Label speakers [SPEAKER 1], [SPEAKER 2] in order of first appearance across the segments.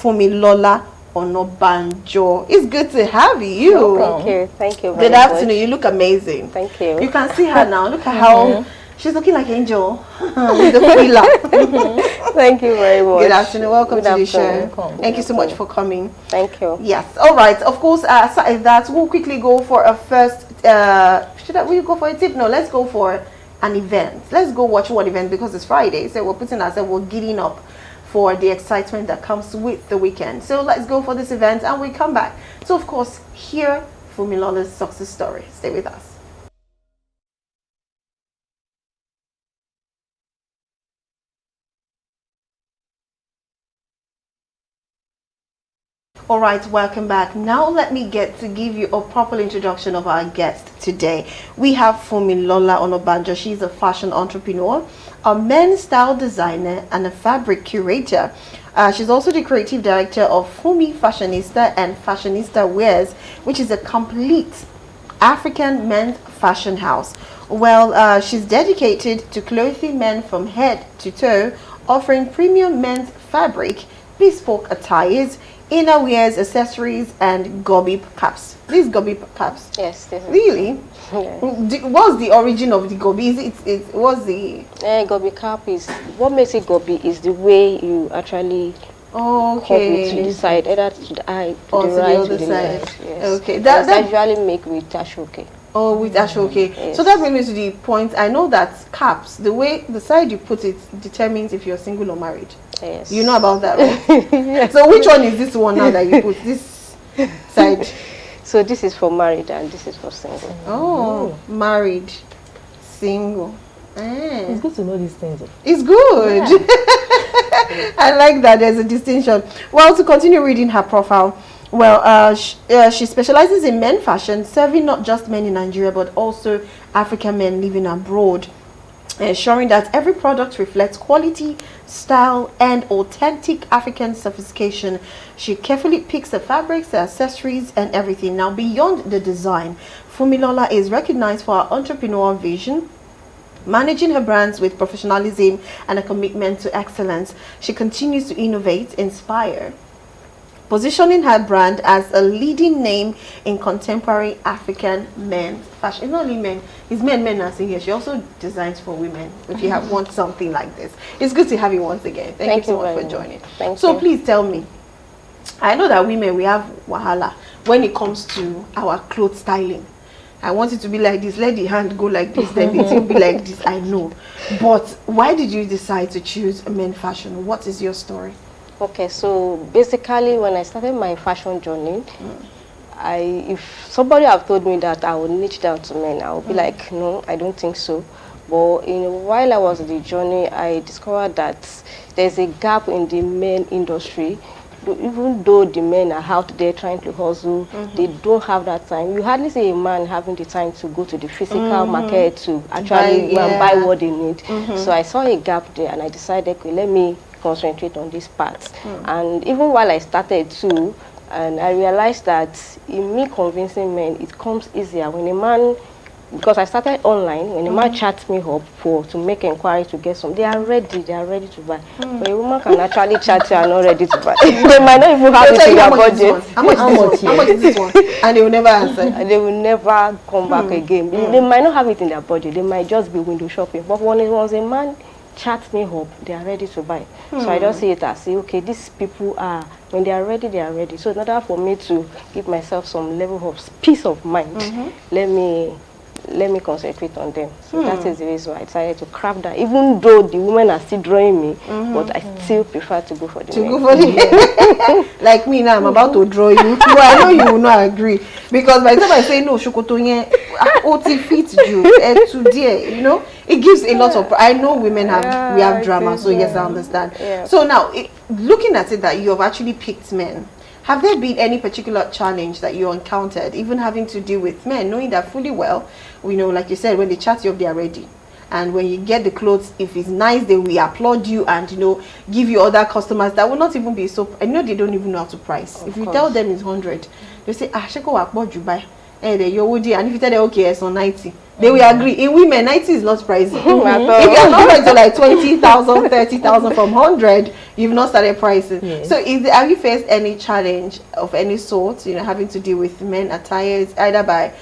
[SPEAKER 1] Funmilola Onabanjo. It's good to have you.
[SPEAKER 2] Thank you very
[SPEAKER 1] Good afternoon. You look amazing.
[SPEAKER 2] Thank you.
[SPEAKER 1] You can see her now. Look at how she's looking like Angel with the feeler.
[SPEAKER 2] Thank you very much.
[SPEAKER 1] Good afternoon. Welcome
[SPEAKER 2] Good
[SPEAKER 1] to the show.
[SPEAKER 2] afternoon.
[SPEAKER 1] Thank you so much for coming.
[SPEAKER 2] Thank you.
[SPEAKER 1] Yes. All right. Of course, aside that, we'll quickly go for a first. Will you go for a tip? No, let's go for an event. Let's go watch one event because it's Friday. So we're putting ourselves, we're getting up for the excitement that comes with the weekend. So let's go for this event and we come back. So of course, hear Funmilola's success story. Stay with us. All right, welcome back. Now let me get to give you a proper introduction of our guest today. We have Funmilola Onabanjo. She's a fashion entrepreneur, a men's style designer, and a fabric curator. She's also the creative director of Fumi Fashionista and Fashionista Wears, which is a complete African men's fashion house. Well, she's dedicated to clothing men from head to toe, offering premium men's fabric, bespoke attires, inner wears, accessories, and gobi caps. These gobi caps?
[SPEAKER 2] Yes.
[SPEAKER 1] Really?
[SPEAKER 2] Yes.
[SPEAKER 1] What's the origin of the gobi? What's the...
[SPEAKER 2] Gobi cap is, what makes it gobi is the way you actually cut it to the side, either to the eye, to the right, to the left. Yes.
[SPEAKER 1] Okay.
[SPEAKER 2] That usually make with ashoke.
[SPEAKER 1] Oh, with ashoke.
[SPEAKER 2] Yes.
[SPEAKER 1] So that brings me to the point. I know that caps, the side you put it determines if you're single or married.
[SPEAKER 2] Yes.
[SPEAKER 1] You know about that, right?
[SPEAKER 2] Yes.
[SPEAKER 1] So which one is this one now that you put this side?
[SPEAKER 2] So this is for married and this is for single.
[SPEAKER 1] Oh, married, single.
[SPEAKER 3] It's good to know these things.
[SPEAKER 1] It's good. Yeah. I like that there's a distinction. Well, to continue reading her profile, well, she specializes in men fashion, serving not just men in Nigeria, but also African men living abroad, ensuring that every product reflects quality, style, and authentic African sophistication. She carefully picks the fabrics, the accessories, and everything. Now, beyond the design, Funmilola is recognized for her entrepreneurial vision, managing her brands with professionalism and a commitment to excellence. She continues to innovate, inspire, positioning her brand as a leading name in contemporary African men's fashion. It's not only men, it's men are saying here. She also designs for women if you want something like this. It's good to have you once again. Thank you so much for joining. So please tell me, I know that women, we have wahala when it comes to our clothes styling. I want it to be like this, let the hand go like this, then it will be like this, I know. But why did you decide to choose men fashion? What is your story?
[SPEAKER 2] Okay, so basically when I started my fashion journey, if somebody have told me that I would niche down to men, I would be like, no, I don't think so. But while I was in the journey, I discovered that there's a gap in the men industry. Even though the men are out there trying to hustle, they don't have that time. You hardly see a man having the time to go to the physical market to actually buy what they need. So I saw a gap there and I decided, okay, let me concentrate on this part. And even while I started too, and I realized that in me convincing men, it comes easier when a man, because I started online, when a man chats me up to make inquiry to get some, they are ready to buy. But a woman can actually chat you and not ready to buy. They might not even have it in their budget.
[SPEAKER 1] How much is this one? And they will never answer.
[SPEAKER 2] And they will never come back again. They might not have it in their budget. They might just be window shopping. But once a man chats me up, they are ready to buy. So I just see it as, okay, these people are, when they are ready, they are ready. So in order for me to give myself some level of peace of mind, let me concentrate on them. So that is the reason why I decided to craft that. Even though the women are still drawing me, but I still prefer to go for the men.
[SPEAKER 1] Like me now, I'm about to draw you. Well, I know you will not agree. Because by the time I say no, Shokotonye, OT fit you, today, you know, it gives a lot of, I know women we have drama, so yes, I understand.
[SPEAKER 2] Yeah.
[SPEAKER 1] So now, looking at it that you have actually picked men, have there been any particular challenge that you encountered, even having to deal with men, knowing that fully well, you know, like you said, when they chat you up, they are ready. And when you get the clothes, if it's nice, they will applaud you and, you know, give you other customers that will not even be so, I know they don't even know how to price. If you tell them it's 100, they say, sheko what you buy? And if you tell them, okay, it's on 90, they will agree. In women, 90 is not pricey. If you're not ready to like 20,000, 30,000 from 100, You've not started pricing.
[SPEAKER 3] Yes.
[SPEAKER 1] So have you faced any challenge of any sort, having to deal with men attires, either by,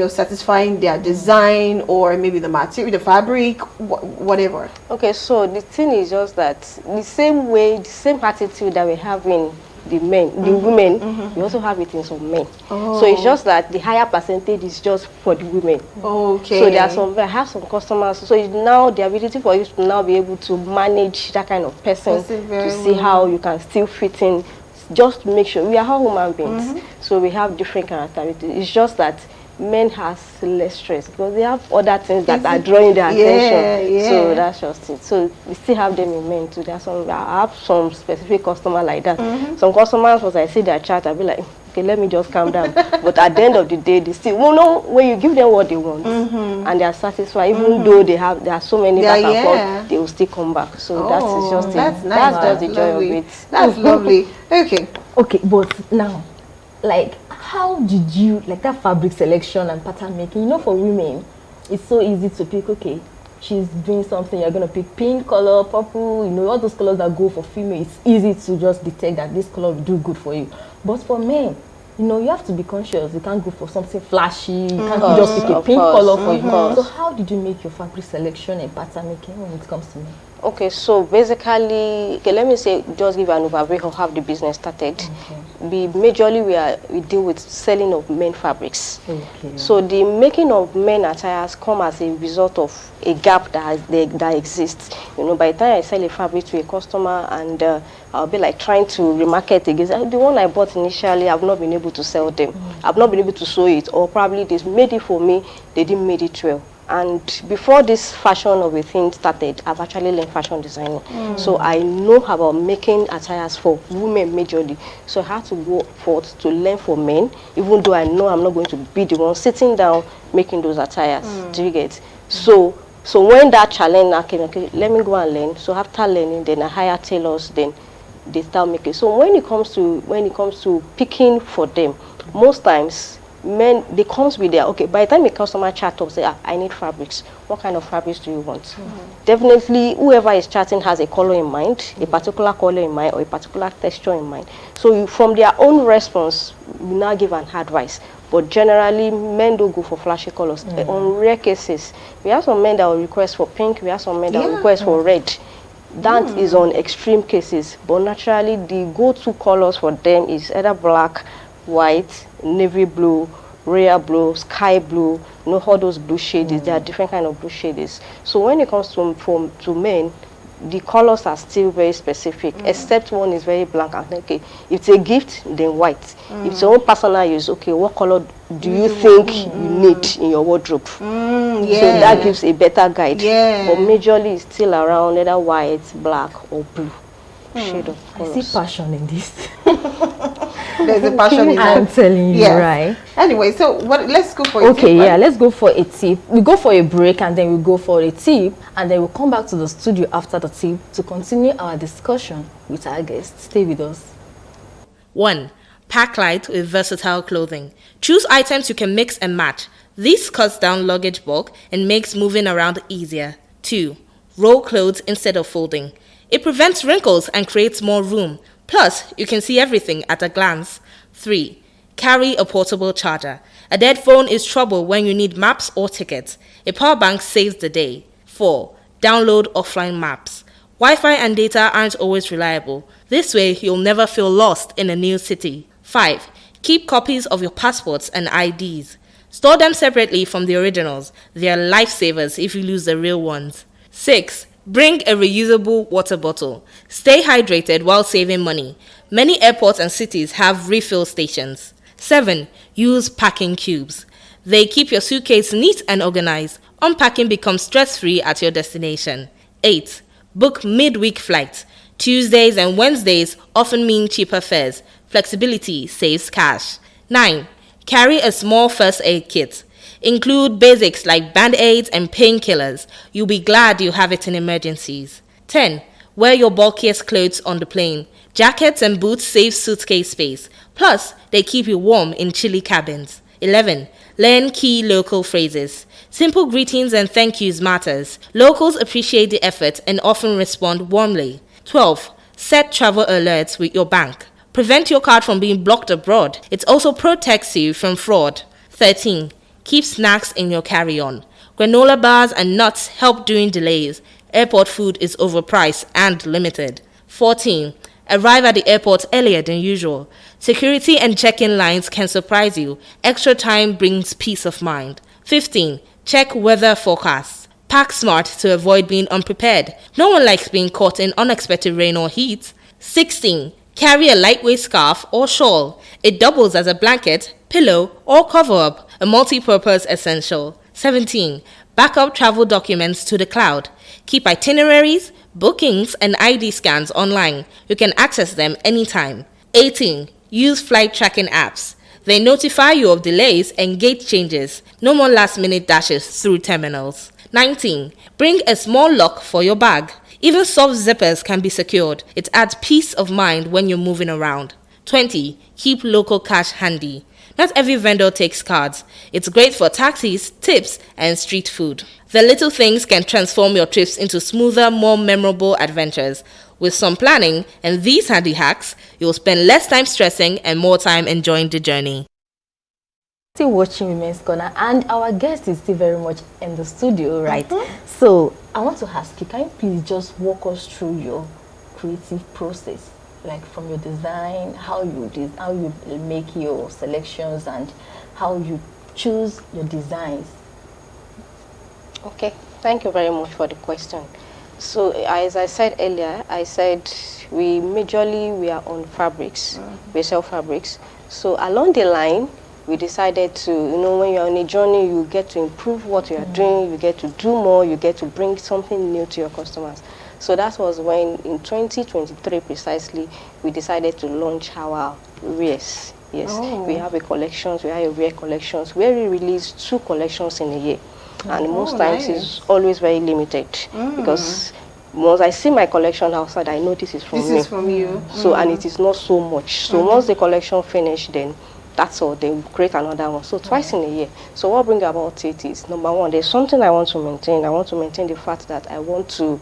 [SPEAKER 1] satisfying their design or maybe the material, the fabric, whatever?
[SPEAKER 2] Okay, so the thing is just that the same attitude that we have in the women, we also have it in some men. So it's just that the higher percentage is just for the women.
[SPEAKER 1] Okay.
[SPEAKER 2] So I have some customers. So it's now the ability for you to now be able to manage that kind of person to see how you can still fit in. Just to make sure we are all human beings, so we have different characteristics. It's just that men has less stress because they have other things that are drawing their attention.
[SPEAKER 1] Yeah.
[SPEAKER 2] So that's just it. So we still have them in men too. I have some specific customer like that. Some customers, once I see their chart, I'll be like, okay, let me just calm down. But at the end of the day, they still when you give them what they want and they are satisfied, even though there are so many back and forth, they will still come back. So that is just it.
[SPEAKER 1] That's nice.
[SPEAKER 2] That's just the joy of it.
[SPEAKER 1] That's lovely. Okay.
[SPEAKER 3] Okay, but now, like, how did you, like, that fabric selection and pattern making? For women, it's so easy to pick, okay, she's doing something, you're going to pick pink color, purple, all those colors that go for female. It's easy to just detect that this color will do good for you. But for men, you have to be conscious. You can't go for something flashy. You can't just pick a pink color for you. So how did you make your fabric selection and pattern making when it comes to men?
[SPEAKER 2] Okay, so basically, let me say, just give an overview of how the business started. Majorly we deal with selling of men fabrics. Okay. So the making of men attires come as a result of a gap that exists. By the time I sell a fabric to a customer and I'll be like trying to remarket against the one I bought initially, I've not been able to sell them. I've not been able to sew it, or probably they made it for me, they didn't make it well. And before this fashion of a thing started, I've actually learned fashion designing. So I know about making attires for women majorly. So I had to go forth to learn for men, even though I know I'm not going to be the one sitting down making those attires. Do you get? So when that challenge came, okay, let me go and learn. So after learning, then I hire tailors, then they start making. So when it comes to picking for them, most times men, they comes with their, okay, by the time a customer chat up, say, I need fabrics. What kind of fabrics do you want? Definitely, whoever is chatting has a color in mind, a particular color in mind, or a particular texture in mind. So from their own response, you now give an advice. But generally, men don't go for flashy colors. On rare cases, we have some men that will request for pink, we have some men that will request for red. That is on extreme cases. But naturally, the go-to colors for them is either black, white, navy blue, royal blue, sky blue, all those blue shades. There are different kind of blue shades. So when it comes to men, the colors are still very specific, except one is very blank. Okay, if it's a gift, then white. If it's your own personal use, okay, what color do you think you need in your wardrobe? So that gives a better guide. But majorly it's still around either white, black, or blue shade of colors.
[SPEAKER 3] I see passion in this.
[SPEAKER 1] There's a passion in that.
[SPEAKER 3] I'm telling you, right?
[SPEAKER 1] Anyway, so let's go for a tip.
[SPEAKER 3] Okay, yeah, let's go for a tip. We go for a break and then we go for a tip, and then we'll come back to the studio after the tip to continue our discussion with our guests. Stay with us.
[SPEAKER 4] 1. Pack light with versatile clothing. Choose items you can mix and match. This cuts down luggage bulk and makes moving around easier. 2. Roll clothes instead of folding. It prevents wrinkles and creates more room. Plus, you can see everything at a glance. 3. Carry a portable charger. A dead phone is trouble when you need maps or tickets. A power bank saves the day. 4. Download offline maps. Wi-Fi and data aren't always reliable. This way, you'll never feel lost in a new city. 5. Keep copies of your passports and IDs. Store them separately from the originals. They are lifesavers if you lose the real ones. 6. Bring a reusable water bottle. Stay hydrated while saving money. Many airports and cities have refill stations. 7. Use packing cubes. They keep your suitcase neat and organized. Unpacking becomes stress-free at your destination. 8. Book midweek flights. Tuesdays and Wednesdays often mean cheaper fares. Flexibility saves cash. 9. Carry a small first aid kit. Include basics like band-aids and painkillers. You'll be glad you have it in emergencies. 10. Wear your bulkiest clothes on the plane. Jackets and boots save suitcase space. Plus, they keep you warm in chilly cabins. 11. Learn key local phrases. Simple greetings and thank yous matters. Locals appreciate the effort and often respond warmly. 12. Set travel alerts with your bank. Prevent your card from being blocked abroad. It also protects you from fraud. 13. Keep snacks in your carry-on. Granola bars and nuts help during delays. Airport food is overpriced and limited. 14. Arrive at the airport earlier than usual. Security and check-in lines can surprise you. Extra time brings peace of mind. 15. Check weather forecasts. Pack smart to avoid being unprepared. No one likes being caught in unexpected rain or heat. 16. Carry a lightweight scarf or shawl. It doubles as a blanket, pillow, or cover-up, a multi-purpose essential. 17. Backup travel documents to the cloud. Keep itineraries, bookings, and ID scans online. You can access them anytime. 18. Use flight tracking apps. They notify you of delays and gate changes. No more last-minute dashes through terminals. 19. Bring a small lock for your bag. Even soft zippers can be secured. It adds peace of mind when you're moving around. 20. Keep local cash handy. Not every vendor takes cards. It's great for taxis, tips, and street food. The little things can transform your trips into smoother, more memorable adventures. With some planning and these handy hacks, you'll spend less time stressing and more time enjoying the journey.
[SPEAKER 3] Still watching Women's Corner, and our guest is still very much in the studio, right? So I want to ask you, can you please just walk us through your creative process, like from your design, how you make your selections and how you choose your designs?
[SPEAKER 2] Okay, thank you very much for the question. So as I said earlier, we are on fabrics. We sell fabrics. So along the line, we decided to, when you're on a journey, you get to improve what you are doing, you get to do more, you get to bring something new to your customers. So that was when, in 2023 precisely, we decided to launch our wares. Yes, we have a collections, we have a wear collections, where we release 2 collections in a year. And most times it's always very limited, because once I see my collection outside, I know this is from me.
[SPEAKER 1] This is from you.
[SPEAKER 2] So, and it is not so much. So once the collection finish, then that's all. They will create another one. So twice in a year. So what brings about it is, number one, there's something I want to maintain. I want to maintain the fact that I want to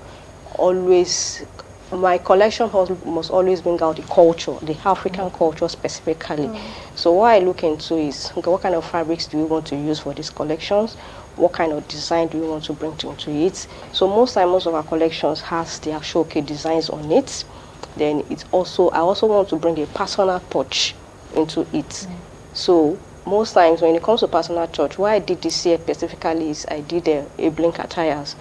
[SPEAKER 2] always, my collection must always bring out the culture, the African culture specifically. So what I look into is, okay, what kind of fabrics do we want to use for these collections? What kind of design do we want to bring into it? So most of our collections has the actual designs on it. Then I also want to bring a personal touch into it. So most times when it comes to personal touch, what I did this year specifically is I did a blink attires.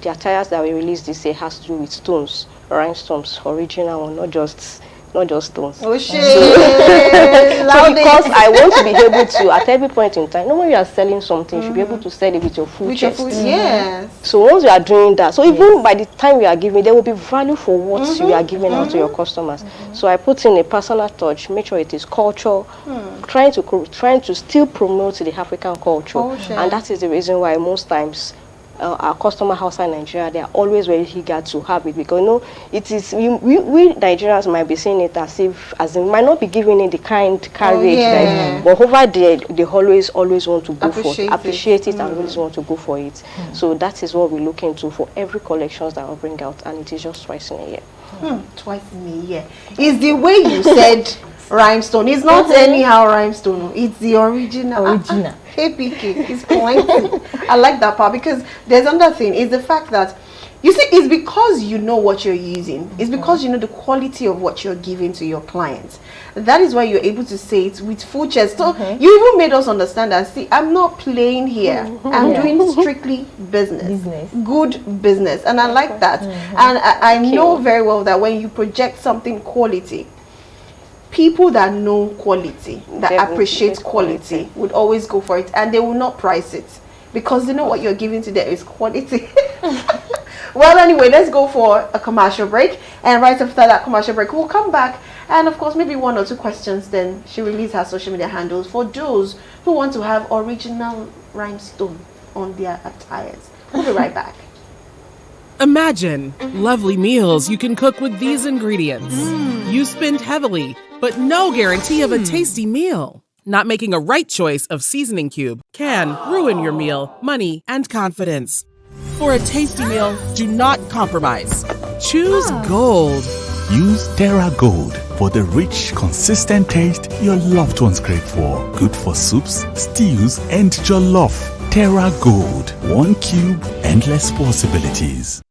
[SPEAKER 2] The attires that we released this year has to do with stones, rhinestones, original one, not just stones.
[SPEAKER 1] Oh shit!
[SPEAKER 2] So because I want to be able to, at every point in time, when you are selling something, you should be able to sell it with your full chest.
[SPEAKER 1] Yes.
[SPEAKER 2] So once you are doing that, so even by the time you are giving, there will be value for what you are giving out to your customers. So I put in a personal touch, make sure it is culture, trying to still promote the African culture, and that is the reason why most times our customer outside Nigeria, they are always very eager to have it, because it is we Nigerians might be seeing it as in might not be giving it the kind carriage, but over there they always want to go appreciate it and always want to go for it. So that is what we look into for every collections that we bring out, and it is just twice in a year.
[SPEAKER 1] Twice in a year. Is the way you said rhinestone. It's not anyhow rhinestone. It's the original. APK is plenty. I like that part, because there's another thing. Is the fact that, you see, it's because you know what you're using. It's because you know the quality of what you're giving to your clients. That is why you're able to say it with full chest. So you even made us understand that, see, I'm not playing here. I'm doing strictly business. Good business. And I like that. And I know very well that when you project something quality, people that know quality, that appreciate quality, would always go for it, and they will not price it, because they know what you're giving to them is quality. Well, anyway, let's go for a commercial break, and right after that commercial break, we'll come back, and of course, maybe 1 or 2 questions. Then she released her social media handles for those who want to have original rhinestone on their attires. We'll be right back.
[SPEAKER 5] Imagine lovely meals you can cook with these ingredients. You spend heavily, but no guarantee of a tasty meal. Not making a right choice of seasoning cube can ruin your meal, money, and confidence. For a tasty meal, do not compromise. Choose gold.
[SPEAKER 6] Use Terra Gold for the rich, consistent taste your loved ones crave for. Good for soups, stews, and jollof. Terra Gold. 1 cube, endless possibilities.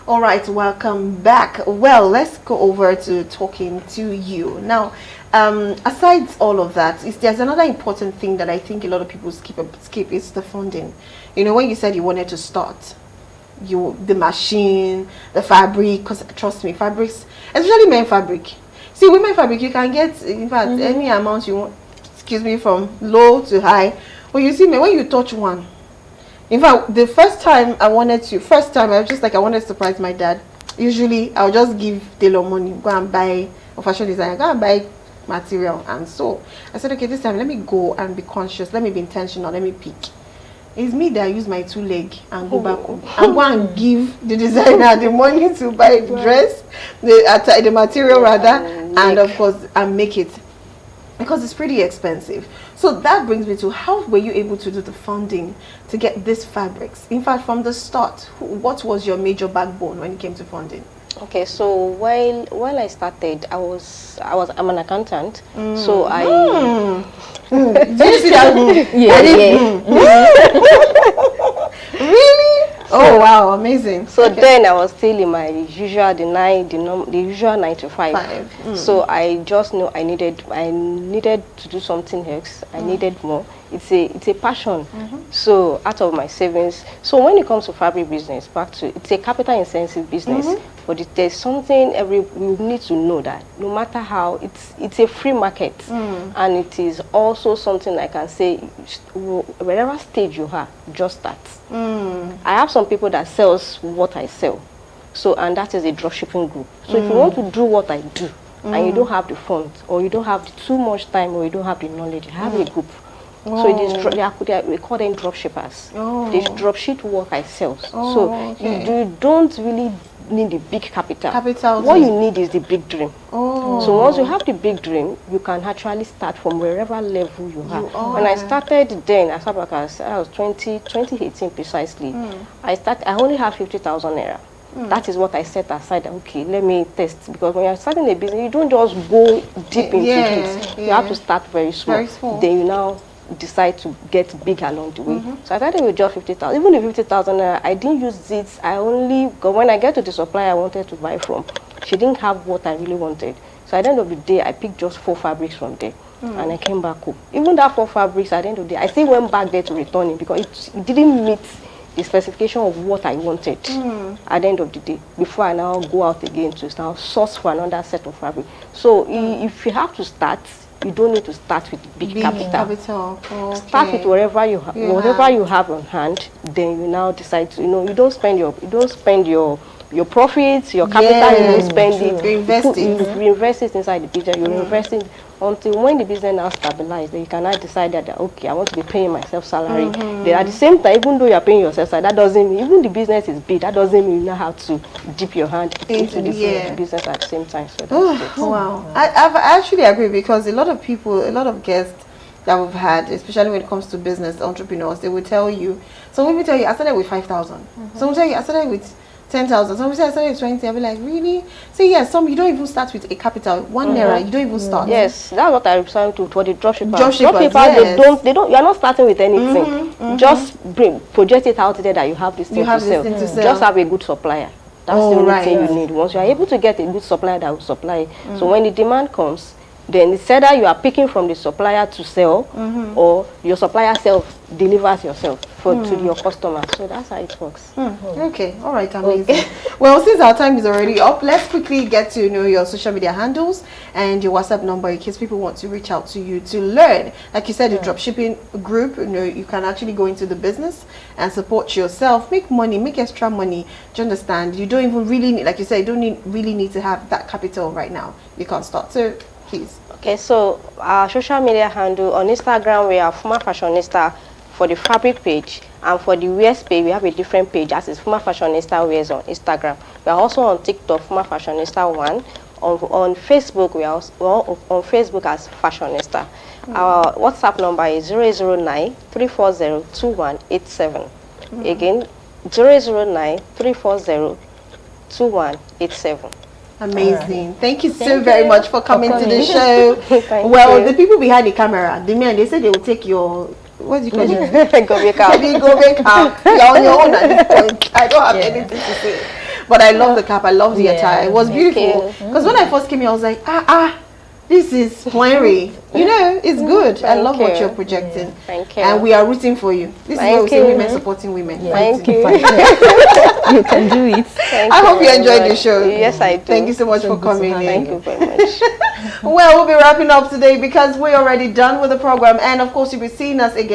[SPEAKER 1] All right, welcome back. Well, let's go over to talking to you now. Aside all of that, there's another important thing that I think a lot of people skip is the funding. You know, when you said you wanted to start, the machine, the fabric, because trust me, fabrics, especially men fabric. See, women fabric, you can get, in fact, any amount you want. Excuse me, from low to high. But you see, when you touch one. In fact, the first time I wanted to surprise my dad. Usually, I'll just give tailor money, go and buy a fashion designer, go and buy material. And so, I said, okay, this time, let me go and be conscious. Let me be intentional. Let me pick. It's me that use my 2 leg and go back home. And go and give the designer the money to buy the dress, the material rather, and of course, and make it. Because it's pretty expensive. So that brings me to, how were you able to do the funding to get these fabrics? In fact, from the start, what was your major backbone when it came to funding?
[SPEAKER 2] Okay, so while I started, I'm an accountant. So I
[SPEAKER 1] Did you see that? Really? Oh wow, amazing.
[SPEAKER 2] So then I was still in my usual the usual 9 to 5. So I just knew I needed to do something else. I needed more. It's a passion. So out of my savings. So when it comes to fabric business, it's a capital intensive business. But there's something we need to know that no matter how, it's a free market, and it is also something I can say, wherever stage you are, just start. I have some people that sells what I sell, and that is a dropshipping group. So if you want to do what I do, and you don't have the funds, or you don't have too much time, or you don't have the knowledge, have a group. So we call them dropshippers. They dropship what I sell. You don't really need the big capital. What you need is the big dream. So once you have the big dream, you can actually start from wherever level you are. When I started then, I was 2018 precisely. I only have 50,000 naira. That is what I set aside. Okay, let me test, because when you're starting a business, you don't just go deep into it. You have to start very small. Then you now decide to get big along the way. So I started with just 50,000. Even the 50,000, I didn't use it. When I get to the supplier I wanted to buy from, she didn't have what I really wanted. So at the end of the day, I picked just 4 fabrics from there, and I came back home. Even that 4 fabrics, at the end of the day, I still went back there to return it because it didn't meet the specification of what I wanted at the end of the day, before I now go out again to now source for another set of fabric. So if you have to start, you don't need to start with big capital. Okay. Start with whatever you have on hand. Then you now decide to, you don't spend your profits, your capital. You don't spend it. You reinvest it inside the business. You invest it until when the business now stabilizes. Then you can now decide that okay, I want to be paying myself salary. Then at the same time, even though you are paying yourself salary, that doesn't mean, even the business is big, that doesn't mean you now have to dip your hand into the business at the same time. So that's
[SPEAKER 1] wow. I actually agree, because a lot of guests that we've had, especially when it comes to business entrepreneurs, they will tell you. So when we tell you, I started with 5,000. So we tell you, I started with 10,000. So we say I started with 20. I'll be like, really? So yes, you don't even start with a capital. 1 naira, you don't even start.
[SPEAKER 2] Yes, that's what I refer to for the dropshippers. Dropshippers, they don't. You are not starting with anything. Just project it out there that you have this thing to sell. Just have a good supplier. That's the only thing you need. Once you are able to get a good supplier that will supply, so when the demand comes, then it's either you are picking from the supplier to sell, or your supplier self delivers yourself to your customers. So that's how it works.
[SPEAKER 1] Okay, all right, amazing. Well, since our time is already up, let's quickly get to know your social media handles and your WhatsApp number in case people want to reach out to you to learn. Like you said, the dropshipping group, you can actually go into the business and support yourself, make money, make extra money. Do you understand? You don't even really need, like you said, you don't really need to have that capital right now. You can't start. So please.
[SPEAKER 2] Okay, so our social media handle on Instagram, we are Fuma Fashionista for the fabric page, and for the wears page, we have a different page, as is Fuma Fashionista Wears on Instagram. We are also on TikTok, Fuma Fashionista 1. On Facebook, we are also on Facebook as Fashionista. Our WhatsApp number is 009-340-2187. Again, 009-340-2187.
[SPEAKER 1] Amazing.
[SPEAKER 3] Right.
[SPEAKER 1] Thank you so
[SPEAKER 3] Thank
[SPEAKER 1] very
[SPEAKER 3] you
[SPEAKER 1] much for coming to the
[SPEAKER 3] coming.
[SPEAKER 1] show.
[SPEAKER 2] Thank
[SPEAKER 1] Well,
[SPEAKER 2] you.
[SPEAKER 1] the people behind the camera, the men, they said they will take your, what do you call it?
[SPEAKER 2] Go make out.
[SPEAKER 1] Maybe go make up. You're on your own at this point. I don't have anything to say. But I love the cap. I love the attire. It was beautiful. Because when I first came here, I was like, this is Henry. You know, it's good. I love what you're projecting.
[SPEAKER 2] Thank you.
[SPEAKER 1] And we are rooting for you. This is why we say women supporting women.
[SPEAKER 2] Thank you.
[SPEAKER 3] You can do it.
[SPEAKER 1] I hope you enjoyed the show.
[SPEAKER 2] Yes, I do.
[SPEAKER 1] Thank you so much for coming in.
[SPEAKER 2] Thank you very much.
[SPEAKER 1] Well, we'll be wrapping up today because we're already done with the program. And of course, you'll be seeing us again